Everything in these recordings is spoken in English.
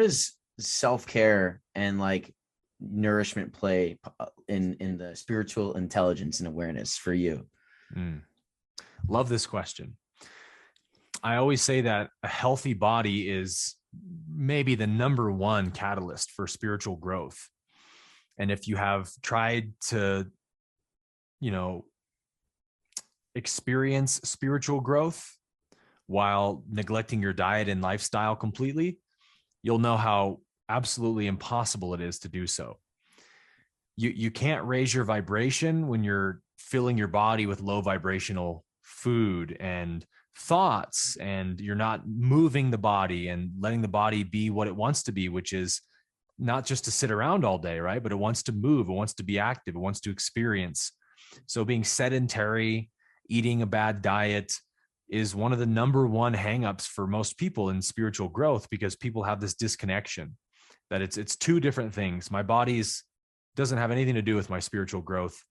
does self-care and like nourishment play in the spiritual intelligence and awareness for you? Love this question. I always say that a healthy body is maybe the number one catalyst for spiritual growth. And if you have tried to, experience spiritual growth while neglecting your diet and lifestyle completely, you'll know how absolutely impossible it is to do so. You can't raise your vibration when you're filling your body with low vibrational food and thoughts, and you're not moving the body and letting the body be what it wants to be, which is not just to sit around all day, right? But it wants to move, it wants to be active, it wants to experience. So being sedentary, eating a bad diet is one of the number one hangups for most people in spiritual growth, because people have this disconnection that it's two different things. My body's doesn't have anything to do with my spiritual growth,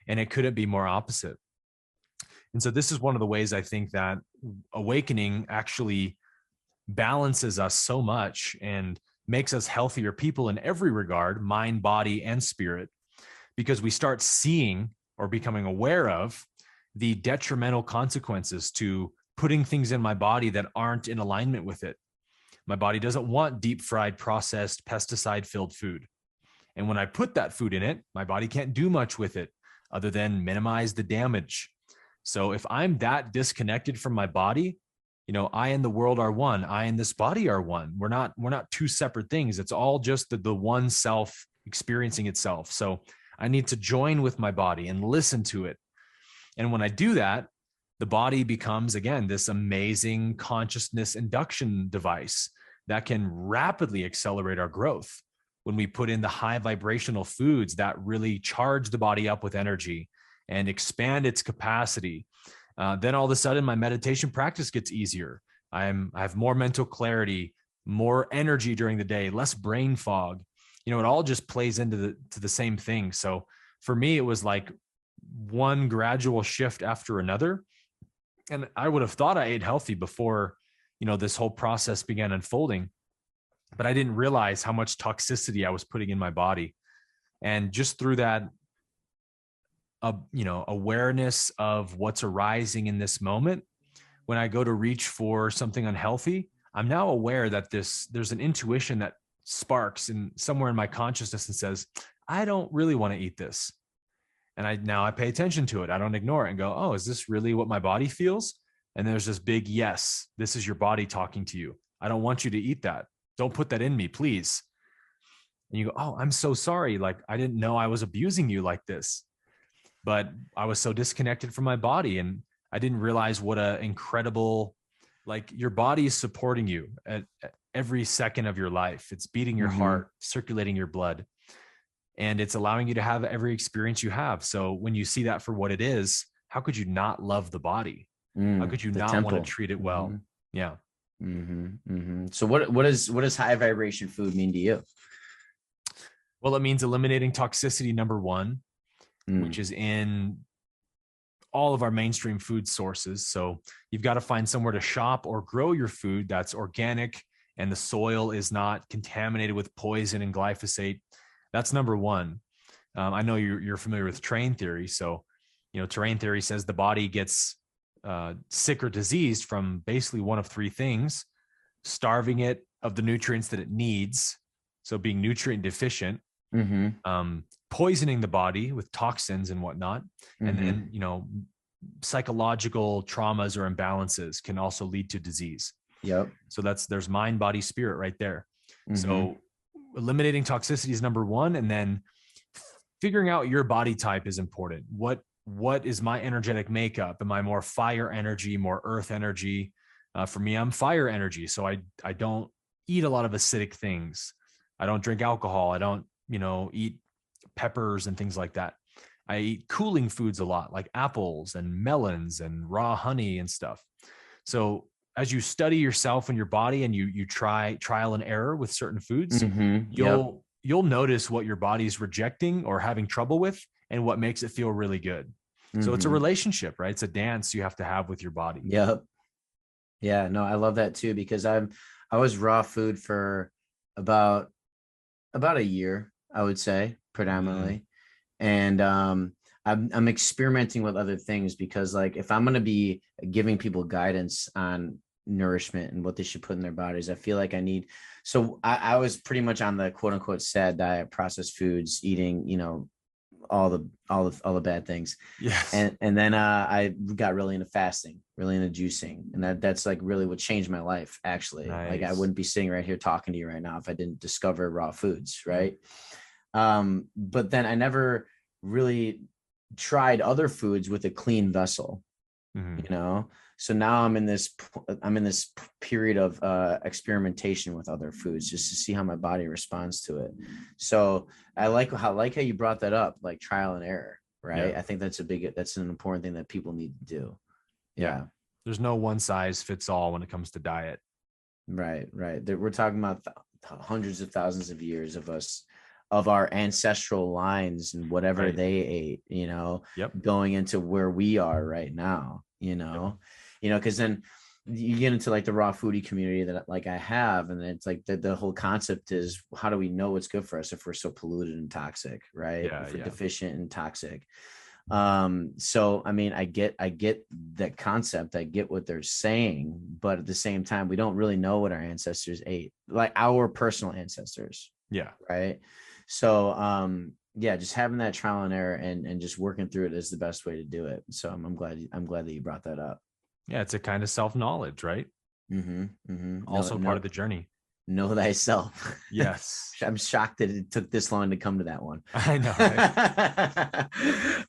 and it couldn't be more opposite. And so this is one of the ways I think that awakening actually balances us so much and makes us healthier people in every regard, mind, body, and spirit, because we start seeing or becoming aware of the detrimental consequences to putting things in my body that aren't in alignment with it. My body doesn't want deep fried, processed, pesticide filled food. And when I put that food in it, my body can't do much with it other than minimize the damage. So if I'm that disconnected from my body, I and the world are one. I and this body are one. We're not two separate things. It's all just the one self experiencing itself. So I need to join with my body and listen to it. And when I do that, the body becomes, again, this amazing consciousness induction device that can rapidly accelerate our growth when we put in the high vibrational foods that really charge the body up with energy and expand its capacity. Then all of a sudden, my meditation practice gets easier. I have more mental clarity, more energy during the day, less brain fog. It all just plays into the same thing. So for me, it was like one gradual shift after another. And I would have thought I ate healthy before, this whole process began unfolding, but I didn't realize how much toxicity I was putting in my body. And just through that, awareness of what's arising in this moment, when I go to reach for something unhealthy, I'm now aware that there's an intuition that sparks in somewhere in my consciousness and says, I don't really want to eat this. And I pay attention to it. I don't ignore it and go, oh, is this really what my body feels? And there's this big, yes, this is your body talking to you. I don't want you to eat that. Don't put that in me, please. And you go, oh, I'm so sorry. Like, I didn't know I was abusing you like this, but I was so disconnected from my body. And I didn't realize what an incredible, like, your body is supporting you at every second of your life. It's beating your heart, circulating your blood, and it's allowing you to have every experience you have. So when you see that for what it is, how could you not love the body? How could you not want to treat it well? Yeah. So what does high vibration food mean to you? Well, it means eliminating toxicity, number one, which is in all of our mainstream food sources. So you've got to find somewhere to shop or grow your food that's organic and the soil is not contaminated with poison and glyphosate. That's number one. I know you're familiar with terrain theory. So, terrain theory says the body gets sick or diseased from basically one of three things: starving it of the nutrients that it needs, so being nutrient deficient, poisoning the body with toxins and whatnot, and then psychological traumas or imbalances can also lead to disease. Yep. So there's mind, body, spirit right there. So eliminating toxicity is number one, and then figuring out your body type is important. What is my energetic makeup? Am I more fire energy, more earth energy? For me, I'm fire energy. So I don't eat a lot of acidic things. I don't drink alcohol. I don't, eat peppers and things like that. I eat cooling foods a lot, like apples and melons and raw honey and stuff. So as you study yourself and your body and you try trial and error with certain foods, you'll notice what your body's rejecting or having trouble with and what makes it feel really good. So it's a relationship, right? It's a dance you have to have with your body. Yep. Yeah, no, I love that too, because I was raw food for about a year, I would say, predominantly. And I'm experimenting with other things, because like if I'm going to be giving people guidance on nourishment and what they should put in their bodies, I feel like I need. So I was pretty much on the quote unquote sad diet, processed foods, eating, all the bad things. Yes. And then I got really into fasting, really into juicing, and that's like really what changed my life, actually. Like I Nice. wouldn't be sitting right here talking to you right now if I didn't discover raw foods, right? But then I never really tried other foods with a clean vessel, Mhm. so now I'm in this period of experimentation with other foods, just to see how my body responds to it. So I like how you brought that up, like trial and error, Yeah. right? I think that's an important thing that people need to do. Yeah. Yeah. There's no one size fits all when it comes to diet. Right. We're talking about hundreds of thousands of years of our ancestral lines and whatever Right. they ate, Yep. going into where we are right now, Yep. because then you get into like the raw foodie community that like I have, and it's like the whole concept is, how do we know what's good for us if we're so polluted and toxic, right? Yeah. If we're Yeah. deficient and toxic. So I mean, I get that concept, I get what they're saying, but at the same time, we don't really know what our ancestors ate, like our personal ancestors, Yeah. right? So yeah, just having that trial and error and just working through it is the best way to do it. So I'm glad that you brought that up. Yeah. It's a kind of self knowledge, right? No, Also part of the journey. know thyself. Yes. I'm shocked that it took this long to come to that one. I know, right?